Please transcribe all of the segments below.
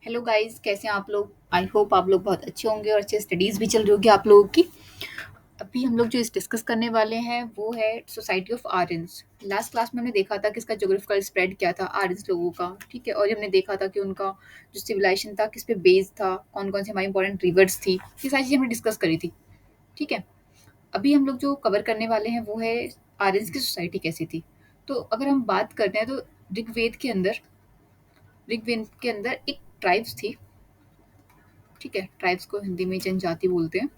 Hello guys, कैसे हैं आप लोग। आई होप आप लोग बहुत अच्छे होंगे और अच्छे स्टडीज़ भी चल रही होगी आप लोगों की। अभी हम लोग जो इस डिस्कस करने वाले हैं वो है society of Aryans. Last class में हमने देखा था कि इसका ज्योग्राफिकल स्प्रेड क्या था आर्यंस लोगों का, ठीक है। और हमने देखा था कि उनका जो सिविलाइजेशन था किस पे बेस्ड था, कौन कौन सी हमारी इंपॉर्टेंट रिवर्स थी, ये सारी चीज़ें हमने डिस्कस करी थी, ठीक है। अभी हम लोग जो कवर करने वाले हैं वो है आर्यंस की सोसाइटी कैसी थी। तो अगर हम बात करते हैं तो ऋग्वेद के अंदर एक ट्राइब्स थी, ठीक है। ट्राइब्स को हिंदी में जनजाति बोलते हैं।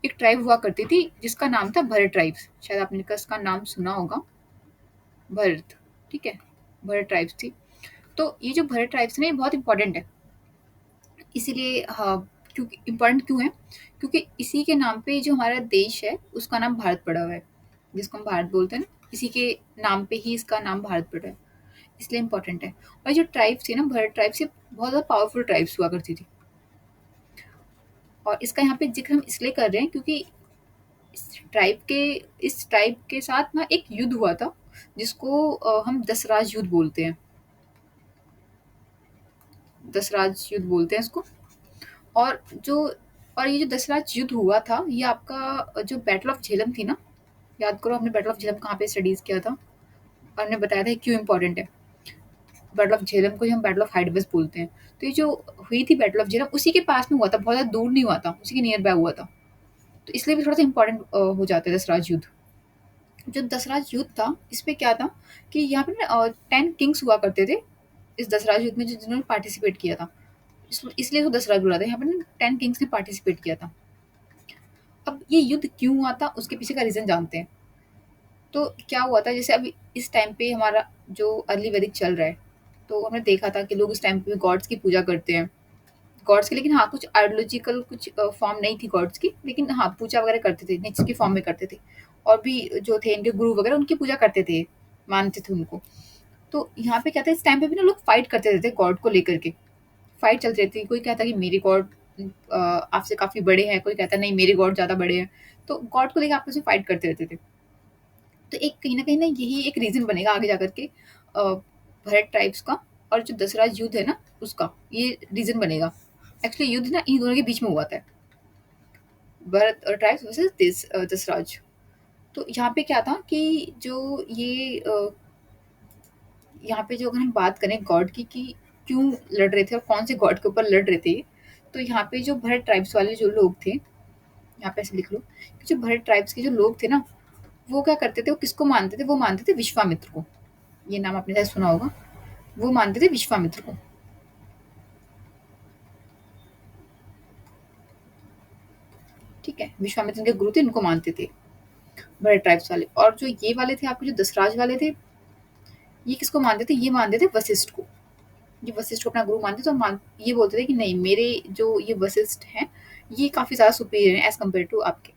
एक ट्राइब हुआ करती थी जिसका नाम था भरत ट्राइब्स, शायद आपने इसका नाम सुना होगा, भरत, ठीक है। भरत ट्राइब्स थी। तो ये जो भरत ट्राइब्स है ना, ये बहुत इंपॉर्टेंट है। इसीलिए हाँ, क्योंकि इम्पोर्टेंट क्यों है, क्योंकि इसी के नाम पे जो हमारा देश है उसका नाम भारत पड़ा हुआ है, जिसको हम भारत बोलते हैं ना, इसी के नाम पे ही इसका नाम भारत पड़ा है, इसलिए इम्पोर्टेंट है। और जो ट्राइब्स थी ना, भरत ट्राइब्स, ये बहुत ज़्यादा पावरफुल ट्राइब्स हुआ करती थी। और इसका यहाँ पे जिक्र हम इसलिए कर रहे हैं क्योंकि इस ट्राइब के साथ ना एक युद्ध हुआ था, जिसको हम दसराज युद्ध बोलते हैं। दसराज युद्ध बोलते हैं इसको। और जो और ये जो दसराज युद्ध हुआ था, ये आपका जो बैटल ऑफ झेलम थी ना, याद करो हमने बैटल ऑफ झेलम कहाँ पे स्टडीज किया था, और हमने बताया था क्यों इंपॉर्टेंट है। बैटल ऑफ झेलम को ही हम बैटल ऑफ हाइडबस बोलते हैं। तो ये जो हुई थी बैटल ऑफ झेलम, उसी के पास में हुआ था, बहुत ज़्यादा दूर नहीं हुआ था, उसी के नियर बाय हुआ था। तो इसलिए भी थोड़ा सा इंपॉर्टेंट हो जाता है दसराज युद्ध। जो दसराज युद्ध था, इसमें क्या था कि यहाँ पे ना 10 किंग्स हुआ करते थे इस दसराज युद्ध में, जो जिन्होंने पार्टिसिपेट किया था। इसलिए तो दसराज बुलाते हैं, यहाँ पे ना 10 किंग्स ने पार्टिसिपेट किया था। अब ये युद्ध क्यों हुआ था उसके पीछे का रीज़न जानते हैं। तो क्या हुआ था, जैसे अभी इस टाइम पे हमारा जो अर्ली वैदिक चल रहा है, तो हमने देखा था कि लोग इस टाइम पे गॉड्स की पूजा करते हैं, गॉड्स की। लेकिन हाँ, कुछ आइडियोलॉजिकल कुछ फॉर्म नहीं थी गॉड्स की, लेकिन हाँ पूजा वगैरह करते थे, नेचर की फॉर्म में करते थे। और भी जो थे इनके गुरु वगैरह, उनकी पूजा करते थे, मानते थे उनको। तो यहाँ पे क्या था, इस टाइम पे भी ना लोग फाइट करते रहते थे गॉड को लेकर के। फाइट चलती रहती थी, कोई कहता कि मेरे गॉड आपसे काफी बड़े हैं, कोई कहता नहीं मेरे गॉड ज्यादा बड़े हैं। तो गॉड को लेकर आपस में फाइट करते रहते थे। तो एक कहीं ना यही एक रीजन बनेगा आगे जाकर के भरत ट्राइब्स का और जो दसराज युद्ध है ना उसका, ये रीजन बनेगा। एक्चुअली युद्ध ना इन दोनों के बीच में हुआ था, भरत और ट्राइब्स वर्सेस दसराज। तो यहाँ पे क्या था कि जो ये यहाँ पे जो अगर हम बात करें गॉड की क्यों लड़ रहे थे और कौन से गॉड के ऊपर लड़ रहे थे, तो यहाँ पे जो भरत ट्राइब्स वाले जो लोग थे, यहाँ पे ऐसे लिख लो कि जो भरत ट्राइब्स के जो लोग थे ना, वो क्या करते थे, वो किसको मानते थे, वो मानते थे विश्वामित्र को। ये नाम आपने शायद सुना होगा। वो मानते थे विश्वामित्र को, ठीक है। विश्वामित्र के गुरु थे, इनको मानते थे भरत ट्राइब्स वाले। और जो ये वाले थे आपके, जो दसराज वाले थे, ये किसको मानते थे, ये मानते थे वशिष्ठ को। ये वशिष्ठ को अपना गुरु मानते थे और ये बोलते थे कि नहीं, मेरे जो ये वशिष्ठ हैं, ये काफ़ी ज़्यादा सुपीरियर हैं एज़ कम्पेयर टू आपके।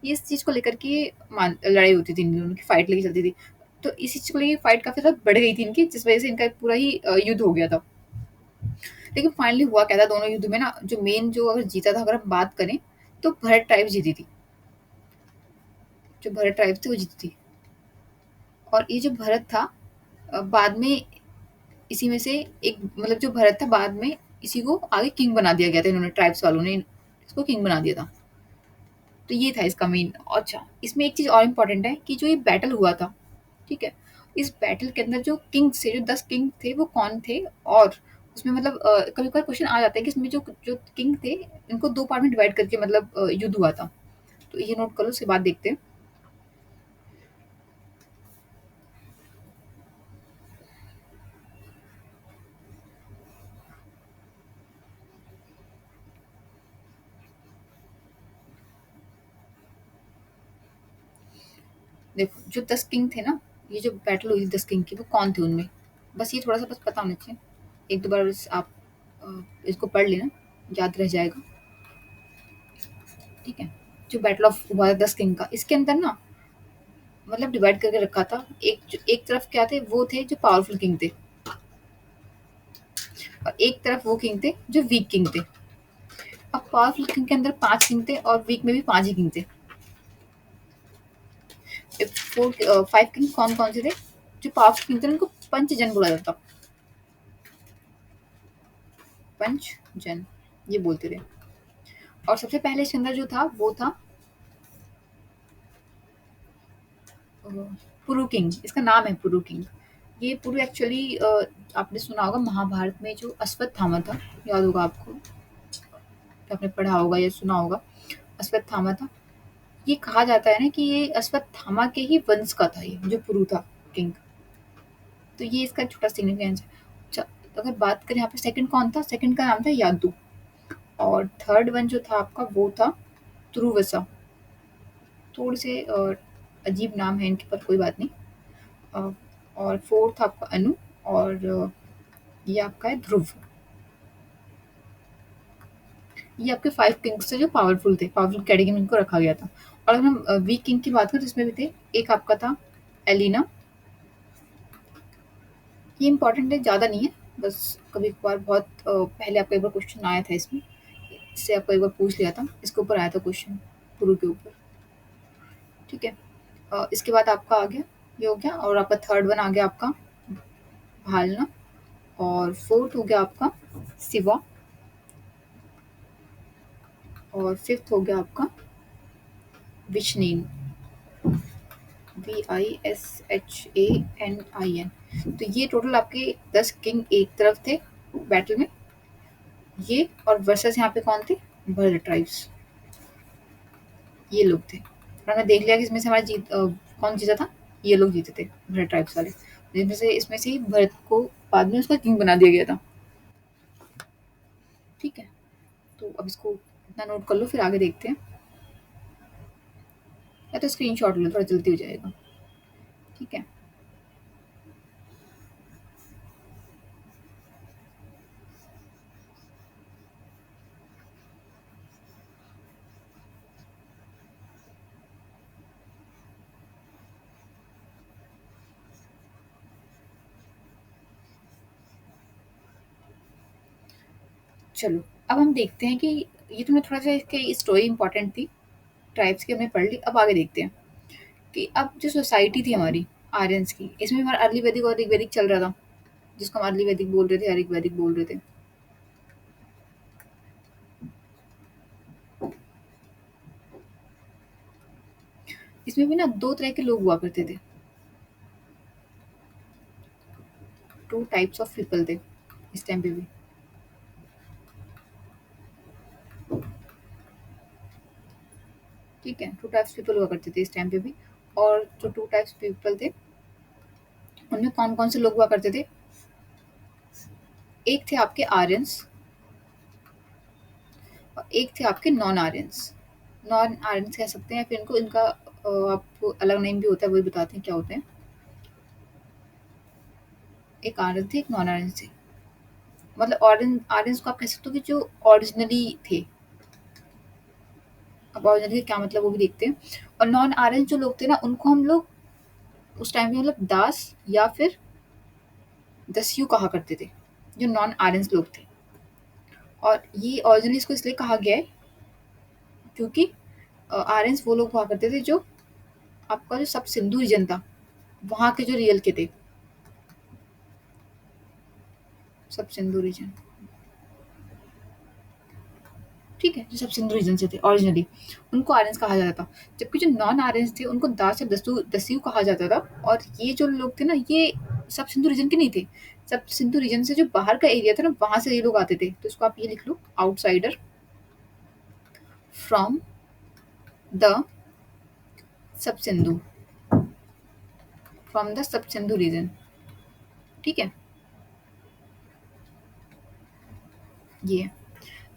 ये इस चीज़ को लेकर के लड़ाई होती थी, इन दोनों की फाइट लगी चलती थी। तो इसी चीज़ को लेके फाइट काफ़ी ज़्यादा बढ़ गई थी इनकी, जिस वजह से इनका पूरा ही युद्ध हो गया था। लेकिन फाइनली हुआ क्या था, दोनों युद्ध में ना जो मेन जो अगर जीता था, अगर हम बात करें, तो भरत ट्राइब जीती थी। जो भरत ट्राइब थी वो जीती थी। और ये जो भरत था, बाद में इसी में से एक, मतलब जो भरत था बाद में इसी को आगे किंग बना दिया गया था, इन्होंने ट्राइब्स वालों ने इसको किंग बना दिया था। तो ये था इसका मेन। अच्छा, इसमें एक चीज़ और इम्पोर्टेंट है कि जो ये बैटल हुआ था, ठीक है, इस बैटल के अंदर जो किंग्स थे, जो 10 किंग थे, वो कौन थे। और उसमें मतलब कभी-कभार क्वेश्चन आ जाता है कि इसमें जो जो किंग थे, इनको 2 पार्ट में डिवाइड करके मतलब युद्ध हुआ था। तो ये नोट कर लो, उसके बाद देखते हैं। देखो जो 10 किंग थे ना, ये जो बैटल हुई 10 किंग की, वो कौन थे उनमें, बस ये थोड़ा-सा बस पता होना चाहिए। एक दो बार बस आप इसको पढ़ लेना, याद रह जाएगा, ठीक है। जो बैटल ऑफ हुआ था 10 किंग का, इसके अंदर ना मतलब डिवाइड करके रखा था। एक तरफ क्या थे, वो थे जो पावरफुल किंग थे, और एक तरफ वो किंग थे जो वीक किंग थे। अब पावरफुल किंग के अंदर 5 किंग थे और वीक में भी 5 ही किंग थे। 5 किंग कौन-कौन से थे? जो पावरफुल किंग थे उनको पंचजन बोला जाता। पंचजन, ये बोलते थे। और सबसे पहले इसके अंदर जो था वो था अ, पुरु किंग, इसका नाम है पुरु किंग। ये पुरु एक्चुअली आपने सुना होगा महाभारत में जो अश्वत्थामा था, याद होगा आपको, आपने पढ़ा होगा या सुना होगा, अश्वत्थामा था। ये कहा जाता है ना कि ये अश्वत्थामा के ही वंश का था, ये जो पुरु था किंग। तो ये इसका एक छोटा सिग्निफिकेंस है। अच्छा, तो अगर बात करें यहाँ पे सेकंड कौन था, सेकंड का नाम था यादू। और थर्ड वन जो था आपका वो था तुरुवसा। थोड़े से अजीब नाम है इनके, पर कोई बात नहीं। अ, और फोर्थ आपका अनु। और ये आपका है ध्रुव। ये आपके 5 किंग्स थे जो पावरफुल थे, पावरफुल कैटेगरी में इनको रखा गया था। और अगर हम वीक किंग की बात करें तो इसमें भी थे। एक आपका था एलिना। ये इंपॉर्टेंट है, ज़्यादा नहीं है, बस कभी-कभार बहुत पहले आपका एक बार क्वेश्चन आया था इसमें, इससे आपको एक बार पूछ लिया था, इसके ऊपर आया था क्वेश्चन, पुरु के ऊपर, ठीक है। इसके बाद आपका आ गया, ये हो गया, और आपका थर्ड वन आ गया आपका भालना। और फोर्थ हो गया आपका शिवा। और फिफ्थ हो गया आपका विश्नीन, VISHANIN। तो ये टोटल आपके 10 किंग एक तरफ थे बैटल में, ये, और वर्सेस यहाँ पे कौन थे, भरत ट्राइब्स, ये लोग थे। और हमें देख लिया कि इसमें से हमारा कौन जीता था, ये लोग जीते थे, भरत ट्राइब्स वाले, जिनमें से इसमें से ही भरत को बाद में उसका किंग बना दिया गया था, ठीक है। तो अब इसको इतना नोट कर लो, फिर आगे देखते हैं, या तो स्क्रीनशॉट लो, थोड़ा जल्दी हो जाएगा, ठीक है। चलो, अब हम देखते हैं कि ये तुमने थोड़ा सा इसकी स्टोरी इंपॉर्टेंट थी, ट्राइब्स की हमने पढ़ ली। अब आगे देखते हैं कि अब जो सोसाइटी थी हमारी आर्यंस की, इसमें हमारा अर्ली वैदिक और ऋग वैदिक चल रहा था, जिसको हम अर्ली वैदिक बोल रहे थे, ऋग वैदिक बोल रहे थे। इसमें भी ना दो तरह के लोग हुआ करते थे, टू टाइप्स ऑफ पीपल थे इस टाइम पे भी, ठीक है। टू टाइप्स पीपल हुआ करते थे इस टाइम पे भी। और जो टू टाइप्स पीपल थे उनमें कौन कौन से लोग हुआ करते थे, एक थे आपके आर्यंस और एक थे आपके नॉन आर्यंस। नॉन आर्यंस कह सकते हैं, फिर इनको इनका आपको अलग नेम भी होता है, वही बताते हैं क्या होते हैं। एक आर्यन थे, एक नॉन आर्यन थे। मतलब आर्यंस को आप कह सकते हो कि जो ओरिजिनली थे। अब ओरिजिनली क्या मतलब वो भी देखते हैं। और नॉन आर्यन जो लोग थे ना, उनको हम लोग उस टाइम पे मतलब दास या फिर दस्यु कहा करते थे, जो नॉन आर्यंस लोग थे। और ये ओरिजिनली इसको इसलिए कहा गया है क्योंकि आर्यंस वो लोग हुआ करते थे जो आपका जो सब सिंधु रीजन था, वहाँ के जो रियल के थे, सब सिंधु रीजन, ठीक है, जो सब सिंधु रीजन से थे ओरिजिनली, उनको आर्यंस कहा जाता था। जबकि जो नॉन आर्यंस थे उनको दास या दस्यु कहा जाता था। और ये जो लोग थे ना, ये सब सिंधु रीजन के नहीं थे। सब सिंधु रीजन से जो बाहर का एरिया था ना, वहां से ये लोग आते थे। तो इसको आप ये लिख लो, outsider from the sub Sindhu, from the sub Sindhu reason, ठीक है, ये।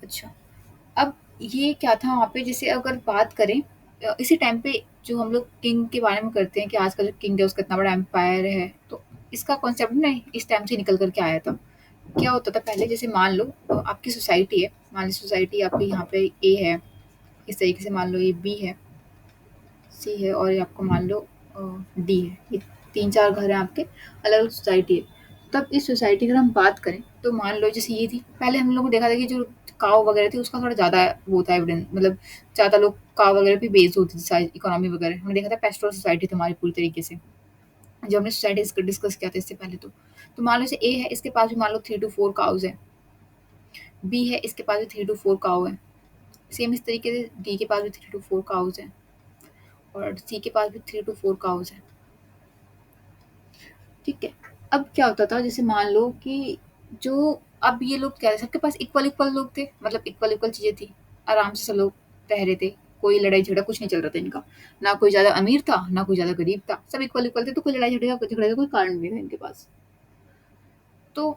अच्छा, अब ये क्या था वहाँ पे, जैसे अगर बात करें इसी टाइम पे जो हम लोग किंग के बारे में करते हैं कि आज का जो किंग है उसका इतना बड़ा एम्पायर है, तो इसका कॉन्सेप्ट ना इस टाइम से निकल कर के आया था। क्या होता था पहले, जैसे मान लो आपकी सोसाइटी है, मान ली सोसाइटी आपकी यहाँ पे ए है, इस तरीके से मान लो ये बी है, सी है, और ये आपको मान लो डी है। ये 3-4 घर हैं आपके, अलग-अलग सोसाइटी है। तब इस सोसाइटी की अगर हम बात करें तो मान लो जैसे ये थी, पहले हम लोगों ने देखा था कि जो काव वगैरह थी उसका थोड़ा ज़्यादा वो था एविडेंस, मतलब ज़्यादा लोग काव वगैरह पे बेस्ड होती थी सारी इकोनॉमी वगैरह। हमने देखा था पेस्टोरल सोसाइटी थी हमारी पूरी तरीके से, जब हमने सोसाइटी डिस्कस किया था इससे पहले। तो मान लो जैसे ए है, इसके पास भी मान लो 3 to 4 काउज़ हैं। बी है, इसके पास भी 3 टू 4 काऊ हैं। सेम इस तरीके से डी के पास भी 3 टू 4 काउज़ हैं और सी के पास भी 3 टू 4 काउज़ हैं। ठीक है। अब क्या होता था, जैसे मान लो कि जो अब ये लोग क्या है, सबके पास इक्वल-इक्वल लोग थे, मतलब इक्वल-इक्वल चीज़ें थी। आराम से सब लोग रह रहे थे, कोई लड़ाई-झगड़ा कुछ नहीं चल रहा था इनका। ना कोई ज़्यादा अमीर था, ना कोई ज़्यादा गरीब था, सब इक्वल-इक्वल थे, तो कोई लड़ाई-झगड़े का कोई कारण नहीं था इनके पास। तो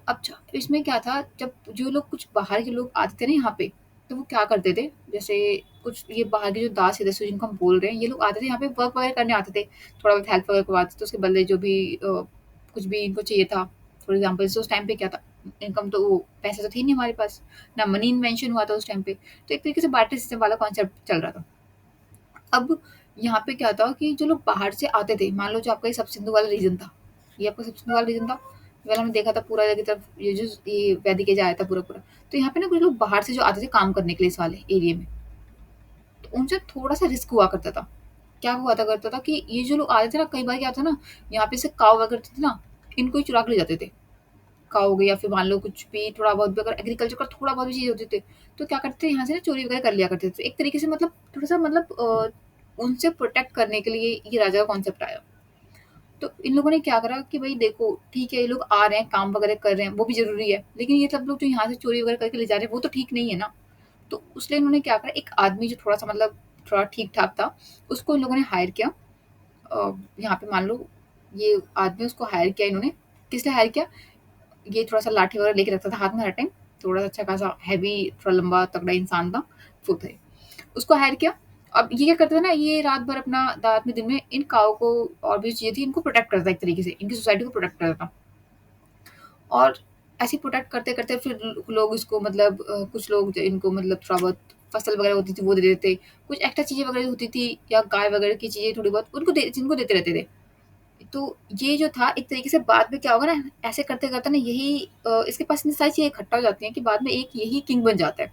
अच्छा, इसमें क्या था, जब जो लोग कुछ बाहर के लोग आते थे ना यहाँ पे, तो वो क्या करते थे, जैसे कुछ ये बाहर के जो दास सदस्य जिनको हम बोल रहे हैं, ये लोग आते थे यहाँ पे वर्क वगैरह करने आते थे, थोड़ा बहुत हेल्प वगैरह करवाते थे, तो उसके बदले जो भी कुछ भी इनको चाहिए था, फॉर एग्जाम्पल जैसे उस टाइम पे क्या था, इनकम तो वो पैसे तो थे नहीं हमारे पास, ना मनी इन्वेंशन हुआ था उस टाइम पे, तो एक तरीके से बार्टर सिस्टम वाला कॉन्सेप्ट चल रहा था। अब यहाँ पे क्या था कि जो लोग बाहर से आते थे, मान लो जो आपका ये सब सिंधु वाला रीजन था, ये आपका सब सिंधु वाला रीजन था, पहले हमने देखा था पूरा की तरफ ये जो ये वैदिक एज आया था पूरा पूरा, तो यहाँ पे ना कुछ लोग बाहर से जो आते थे काम करने के लिए इस वाले एरिया में, तो उनसे थोड़ा सा रिस्क हुआ करता था। क्या हुआ था करता था कि ये जो लोग आते थे ना, कई बार क्या था ना, यहाँ पे से काव वगैरह थे ना, इनको ही चुरा के ले जाते थे। काव हो गई या फिर मान लो कुछ भी थोड़ा बहुत भी, अगर एग्रीकल्चर का थोड़ा बहुत भी चीज़ होती थी, तो क्या करते थे यहाँ से ना चोरी वगैरह कर लिया करते थे। एक तरीके से मतलब थोड़ा-सा मतलब उनसे प्रोटेक्ट करने के लिए ये राजा का कॉन्सेप्ट आया। तो इन लोगों ने क्या करा कि भई देखो ठीक है, ये लोग आ रहे हैं, काम वगैरह कर रहे हैं, वो भी ज़रूरी है। लेकिन ये सब लोग जो यहाँ से चोरी वगैरह करके ले जा रहे हैं, वो तो ठीक नहीं है ना। तो इसलिए इन्होंने क्या करा, एक आदमी जो थोड़ा-सा मतलब थोड़ा ठीक-ठाक था, उसको इन लोगों ने हायर किया। यहाँ पे मान लो ये आदमी, उसको हायर किया इन्होंने। किस लिए हायर किया? ये थोड़ा-सा लाठी वगैरह लेके रखता था हाथ में हर टाइम, थोड़ा-सा अच्छा खासा हेवी, थोड़ा लंबा तगड़ा इंसान था, वो थे। उसको हायर किया। अब ये क्या करता था ना, ये रात भर अपना रात में दिन में इन काऊ को और भी चीज़ें थी, इनको प्रोटेक्ट करता था एक तरीके से, इनकी सोसाइटी को प्रोटेक्ट करता था। और ऐसे ही प्रोटेक्ट करते-करते फिर लोग इसको मतलब कुछ लोग जो इनको मतलब थोड़ा बहुत फसल वगैरह होती थी वो दे देते थे। कुछ एक्स्ट्रा चीज़ें वगैरह होती थी या गाय वगैरह की चीज़ें थोड़ी बहुत उनको दे जिनको देते रहते थे। तो ये जो था एक तरीके से बाद में क्या होगा ना, ऐसे करते-करते ना यही इसके पास इतनी सारी चीज़ें इकट्ठा हो जाती हैं कि बाद में एक यही किंग बन जाता है।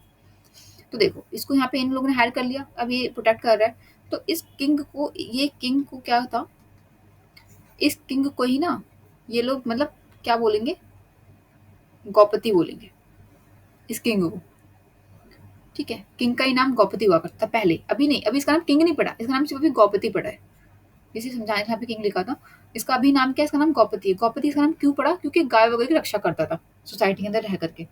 तो देखो, इसको यहाँ पे इन लोगों ने हायर कर लिया, अब ये प्रोटेक्ट कर रहा है। तो इस किंग को, ये किंग को क्या था, इस किंग को ही ना ये लोग मतलब क्या बोलेंगे, गौपति बोलेंगे इस किंग को। ठीक है, किंग का ही नाम गौपति हुआ करता था पहले, अभी नहीं, अभी इसका नाम किंग नहीं पड़ा, इसका नाम सिर्फ अभी गौपति पड़ा है। इसे समझाने यहाँ पे किंग लिखा था, इसका अभी नाम क्या है, इसका नाम गौपति है। गौपति इसका नाम क्यों पड़ा, क्योंकि गाय वगैरह की रक्षा करता था सोसाइटी के अंदर रह करके।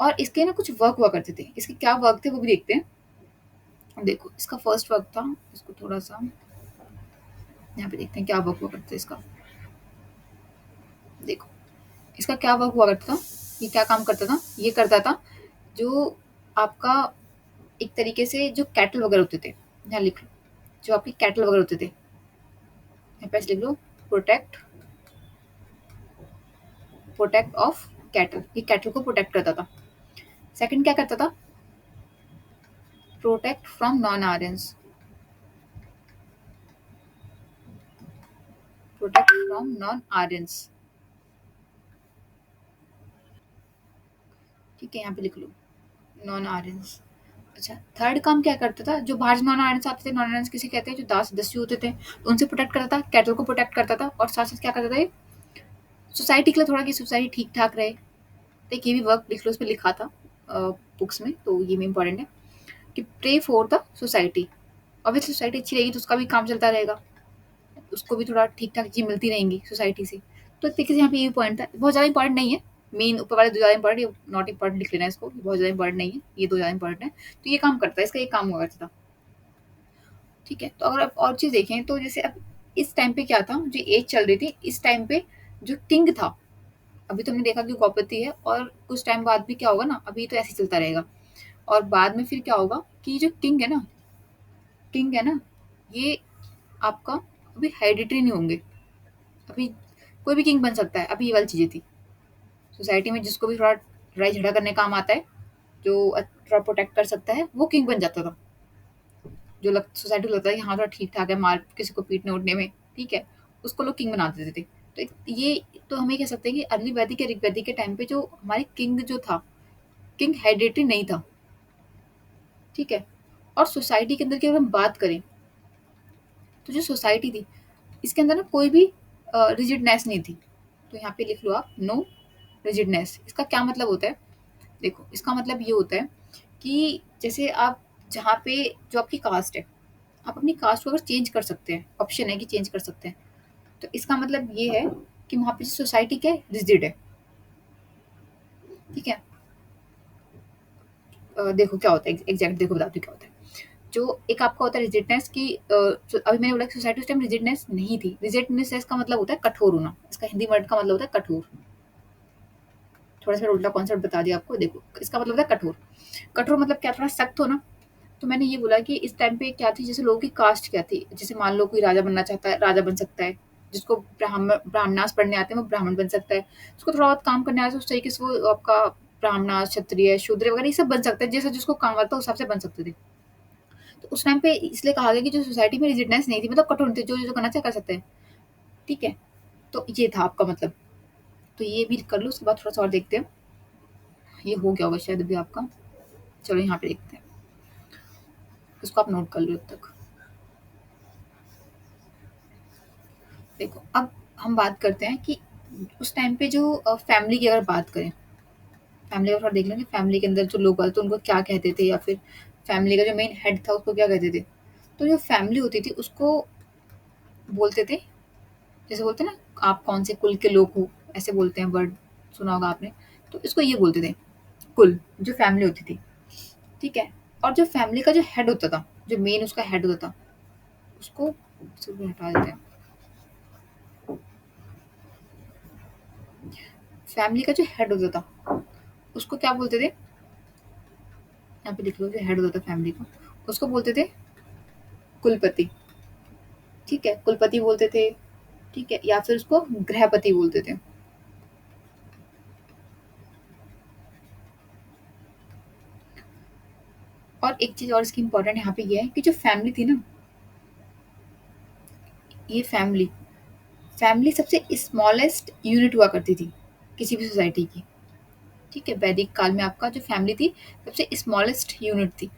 और इसके ना कुछ वर्क हुआ करते थे, इसके क्या वर्क थे वो भी देखते हैं। देखो, इसका फर्स्ट वर्क था, इसको थोड़ा सा यहाँ पे देखते हैं क्या वर्क हुआ करता है इसका। देखो, इसका क्या वर्क हुआ करता था, ये क्या काम करता था, ये करता था जो आपका एक तरीके से जो कैटल वगैरह होते थे, यहाँ लिख लो, जो आपके कैटल वगैरह होते थे, यहाँ पे ऐसे लिख लो, प्रोटेक्ट, प्रोटेक्ट ऑफ कैटल, ये कैटल को प्रोटेक्ट करता था। सेकंड क्या करता था, protect from non Aryans, protect from non Aryans. ठीक है, यहाँ पे लिख लो, नॉन आर्यंस। अच्छा, थर्ड काम क्या करता था, जो बाहर से नॉन आर्यंस आते थे, नॉन आर्यंस किसे कहते हैं, जो दास सदस्य होते थे, तो उनसे प्रोटेक्ट करता था, कैटल को प्रोटेक्ट करता था, और साथ साथ क्या करता था ये, सोसाइटी के लिए थोड़ा कि सोसाइटी ठीक ठाक रहे। तो एक ये भी वर्क लिख लो, उसमें लिखा था बुक्स में, तो ये भी इंपॉर्टेंट है कि pray for the society. Obviously society अच्छी रहेगी तो उसका भी काम चलता रहेगा, उसको भी थोड़ा ठीक ठाक चीज़ मिलती रहेंगी सोसाइटी से। तो एक तरीके से यहाँ पे ये पॉइंट था, बहुत ज़्यादा इंपॉर्टेंट नहीं है। मेन ऊपर वाले दो ज़्यादा इंपॉर्टेंट, ये नॉट इंपॉर्टेंट लिख लेना है इसको, ये बहुत ज़्यादा इंपॉर्टेंट नहीं है, ये दो ज़्यादा इंपॉर्टेंट है। तो ये काम करता है, इसका ये काम हुआ करता था। ठीक है, तो अगर आप और चीज़ देखें तो जैसे अब इस टाइम पे क्या था, जो एज चल रही थी इस टाइम पे, जो किंग था, अभी तो हमने देखा कि गौपति है, और कुछ टाइम बाद भी क्या होगा ना, अभी तो ऐसे ही चलता रहेगा, और बाद में फिर क्या होगा कि जो किंग है ना, किंग है ना, ये आपका अभी हेरिडिटरी नहीं होंगे, अभी कोई भी किंग बन सकता है। अभी ये वाली चीज़ें थी सोसाइटी में, जिसको भी थोड़ा लड़ाई झगड़ा करने काम आता है, जो थोड़ा प्रोटेक्ट कर सकता है, वो किंग बन जाता था। जो सोसाइटी को लगता है कि हाँ थोड़ा ठीक ठाक है, मार किसी को पीटने उठने में ठीक है, उसको लोग किंग बना देते थे। तो ये तो हम ये कह सकते हैं कि अर्ली वैदिक या ऋग वैदिक के टाइम पे जो हमारे किंग जो था, किंग हेरिडिटरी नहीं था। ठीक है, और सोसाइटी के अंदर की अगर हम बात करें, तो जो सोसाइटी थी इसके अंदर ना कोई भी रिजिडनेस नहीं थी। तो यहाँ पे लिख लो आप, नो रिजिडनेस। इसका क्या मतलब होता है, देखो इसका मतलब ये होता है कि जैसे आप जहाँ पे जो आपकी कास्ट है, आप अपनी कास्ट को अगर चेंज कर सकते हैं, ऑप्शन है कि चेंज कर सकते हैं, तो इसका मतलब ये है कि वहाँ पे सोसाइटी क्या है, रिजिड है। ठीक है। देखो क्या होता है, एग्जैक्ट देखो बताती हूँ क्या होता है। जो एक आपका होता है रिजिडनेस की, अभी मैंने बोला कि सोसाइटी उस टाइम रिजिडनेस नहीं थी। रिजिडनेस का मतलब होता है कठोर होना, इसका हिंदी वर्ड का मतलब होता है कठोर। थोड़ा सा उल्टा कॉन्सेप्ट बता दिया आपको। देखो इसका मतलब होता है कठोर। कठोर मतलब क्या, थोड़ा सख्त हो ना। तो मैंने ये बोला कि इस टाइम पे क्या थी, जैसे लोगों की कास्ट क्या थी, जैसे मान लो कोई राजा बनना चाहता है, राजा बन सकता है। जिसको ब्राह्मणास पढ़ने आते हैं वो ब्राह्मण बन सकता है। उसको थोड़ा बहुत काम करने आता है उस तरीके से वो आपका ब्राह्मणास, क्षत्रिय, शूद्र वगैरह ये सब बन सकता है, जैसा जिसको काम आता है उस हिसाब से बन सकते थे। तो उस टाइम पे इसलिए कहा गया कि जो सोसाइटी में रिजिडनेस नहीं थी, मतलब कठोर थे, जो जो करना चाहे कर सकते हैं। ठीक है। तो ये था आपका मतलब। तो ये भी कर लो, उसके बाद थोड़ा सा और देखते हैं। ये हो गया होगा शायद अभी आपका। चलो यहाँ पे देखते हैं, इसको आप नोट कर लो अब तक। देखो अब हम बात करते हैं कि उस टाइम पे जो फैमिली की अगर बात करें, फैमिली का थोड़ा देख लेंगे, फैमिली के अंदर जो लोग आते थे उनको क्या कहते थे, या फिर फैमिली का जो मेन हेड था उसको क्या कहते थे। तो जो फैमिली होती थी उसको बोलते थे, जैसे बोलते हैं ना आप कौन से कुल के लोग हो, ऐसे बोलते हैं वर्ड, सुना होगा आपने। तो इसको ये बोलते थे कुल, जो फैमिली होती थी। ठीक है। और जो फैमिली का जो हेड होता था, जो मेन उसका हेड होता था, उसको इसको हटा देते हैं। फैमिली का जो हेड होता था उसको क्या बोलते थे, यहाँ पे लिख लो, जो हेड होता था फैमिली का उसको बोलते थे कुलपति। ठीक है, कुलपति बोलते थे। ठीक है, या फिर उसको गृहपति बोलते थे। और एक चीज और इसकी इंपॉर्टेंट यहाँ पे ये है कि जो फैमिली थी ना, ये फैमिली फैमिली सबसे स्मॉलेस्ट यूनिट हुआ करती थी किसी भी सोसाइटी की। ठीक है, वैदिक काल में आपका जो फैमिली थी सबसे स्मॉलेस्ट यूनिट थी।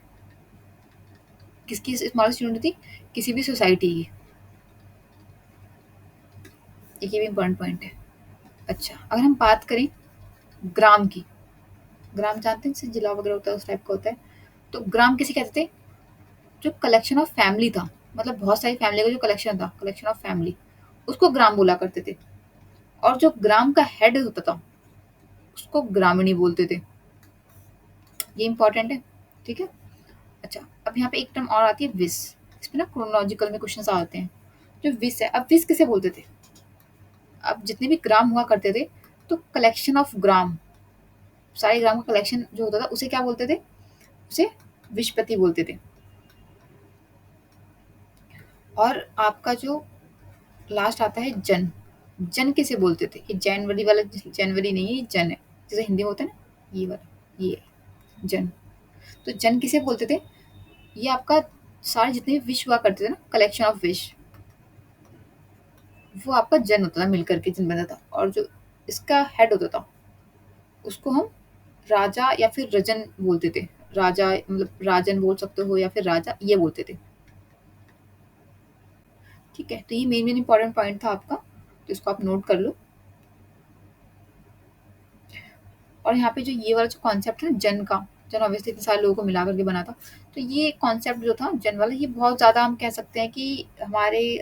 किसकी स्मॉलेस्ट यूनिट थी, किसी भी सोसाइटी की। एक ये भी इम्पोर्टेंट पॉइंट है। अच्छा, अगर हम बात करें ग्राम की, ग्राम जानते हैं, जैसे जिला वगैरह होता है उस टाइप का होता है। तो ग्राम किसे कहते थे, जो कलेक्शन ऑफ फैमिली था, मतलब बहुत सारी फैमिली का जो कलेक्शन था, कलेक्शन ऑफ फैमिली, उसको ग्राम बोला करते थे। और जो ग्राम का हेड होता था उसको ग्रामीणी बोलते थे। ये इंपॉर्टेंट है। ठीक है। अच्छा, अब यहाँ पे एक टर्म और आती है विस। इसमें ना क्रोनोलॉजिकल में क्वेश्चन आते हैं। जो विस है, अब विस किसे बोलते थे। अब जितने भी ग्राम हुआ करते थे, तो कलेक्शन ऑफ ग्राम, सारे ग्राम का कलेक्शन जो होता था उसे क्या बोलते थे, उसे विशपति बोलते थे। और आपका जो लास्ट आता है जन, जन किसे बोलते थे, ये जनवरी वाला, जनवरी नहीं है, ये जन है। जैसे हिंदी में होता है ना ये वाला, ये है जन। तो जन किसे बोलते थे, ये आपका सारे जितने भी विश हुआ करते थे ना, कलेक्शन ऑफ विश, वो आपका जन होता था, मिलकर के जन बनता था। और जो इसका हेड होता था उसको हम राजा या फिर रजन बोलते थे। राजा मतलब राजन बोल सकते हो, या फिर राजा ये बोलते थे। ठीक है, तो ये मेन मेन इंपॉर्टेंट पॉइंट था आपका, तो इसको आप नोट कर लो। और यहाँ पे जो ये वाला जो कॉन्सेप्ट है ना जन का, जन ऑब्वियसली इतने सारे लोगों को मिला करके बना था। तो ये कॉन्सेप्ट जो था जन वाला, ये बहुत ज़्यादा हम कह सकते हैं कि हमारे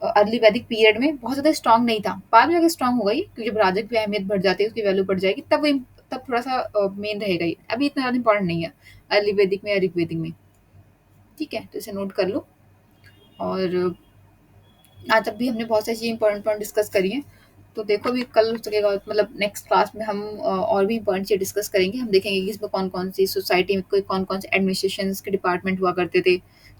अर्ली वैदिक पीरियड में बहुत ज़्यादा स्ट्रांग नहीं था। बाद में जाके स्ट्रांग हो गई, क्योंकि जब राजा की अहमियत बढ़ जाती है, उसकी वैल्यू बढ़ जाएगी, तब वो तब थोड़ा सा मेन रहेगा ही। अभी इतना ज़्यादा इंपॉर्टेंट नहीं है अर्ली वैदिक में या ऋग वैदिक में। ठीक है, तो इसे नोट कर लो। और आज अब भी हमने बहुत सारी चीज़ें इंपॉर्टेंट पॉइंट डिस्कस करी हैं। तो देखो अभी कल हो सकेगा, मतलब नेक्स्ट क्लास में हम और भी इंपॉर्टेंट चीज़ें डिस्कस करेंगे। हम देखेंगे कि इसमें कौन-कौन सी सोसाइटी में कोई कौन-कौन से एडमिनिस्ट्रेशंस के डिपार्टमेंट हुआ करते थे।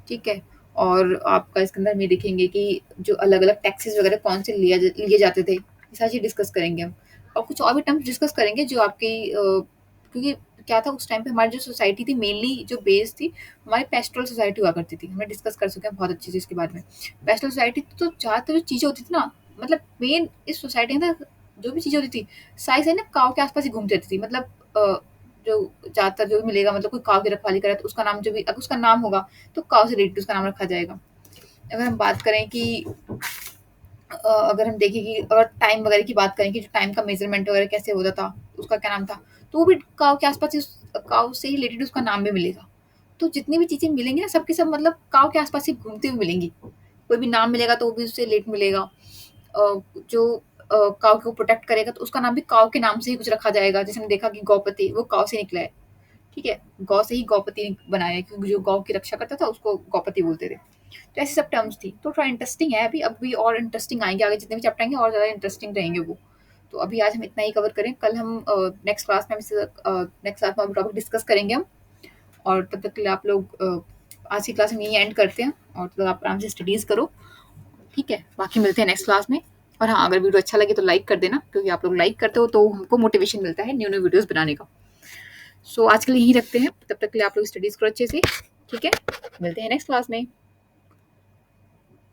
ठीक है? और आपका इसके अंदर हम ये देखेंगे कि जो अलग-अलग टैक्सेस वगैरह कौन से लिए जाते थे। ये सारी चीज़ डिस्कस करेंगे हम। और कुछ और भी टर्म्स डिस्कस करेंगे जो आपकी क्योंकि क्या था उस टाइम पे हमारी जो सोसाइटी थी मेनली जो बेस थी, हमारी पेस्टोरल सोसाइटी हुआ करती थी। हमने डिस्कस कर चुके हैं बहुत अच्छे से इसके बारे में। वेस्टर्न सोसाइटी तो ज़्यादातर जो चीज़ें होती थी ना, मतलब मेन इस सोसाइटी में जो भी चीज़ें होती थी, सारी ना काऊ के आसपास ही घूमती रहती थी। मतलब जो ज़्यादातर जो भी मिलेगा, मतलब कोई काऊ की रखवाली करे तो उसका नाम, जो भी अगर उसका नाम होगा तो काऊ से रिलेटेड उसका नाम रखा जाएगा। अगर हम बात करें कि अगर हम देखें कि अगर टाइम वगैरह की बात करें कि जो टाइम का मेजरमेंट वगैरह कैसे होता था, उसका क्या नाम था, तो वो भी काऊ के आस-पास ही काऊ से ही रिलेटेड उसका नाम भी मिलेगा। तो जितनी भी चीज़ें मिलेंगी ना सबके सब मतलब काऊ के आस-पास ही घूमती हुई मिलेंगी। कोई भी नाम मिलेगा तो वो भी उससे रिलेट मिलेगा। जो काऊ को प्रोटेक्ट करेगा तो उसका नाम भी काऊ के नाम से ही कुछ रखा जाएगा। जैसे हमने देखा कि गौपति वो काऊ से निकला है, ठीक है? गौ से ही गौपति बनाया है क्योंकि जो गौ की रक्षा करता था उसको गौपति बोलते थे। तो ऐसी सब टर्म्स थी। तो थोड़ा इंटरेस्टिंग है अभी, अब भी और इंटरेस्टिंग आएँगे आगे जितने भी चैप्टर आएँगे और ज़्यादा इंटरेस्टिंग रहेंगे वो। तो अभी आज हम इतना ही कवर करें, कल हम नेक्स्ट क्लास में नेक्स्ट क्लास में हम टॉपिक डिस्कस करेंगे हम। और तब तक के लिए आप लोग आज की क्लास हम यहीं एंड करते हैं और तब तक आप आराम से स्टडीज़ करो, ठीक है? बाकी मिलते हैं नेक्स्ट क्लास में। और हाँ, अगर वीडियो अच्छा लगे तो लाइक कर देना क्योंकि आप लोग लाइक करते हो तो हमको मोटिवेशन मिलता है न्यू-न्यू वीडियोज़ बनाने का। सो आज के लिए यहीं रखते हैं, तब तक के लिए आप लोग स्टडीज़ करो अच्छे से, ठीक है? मिलते हैं नेक्स्ट क्लास में।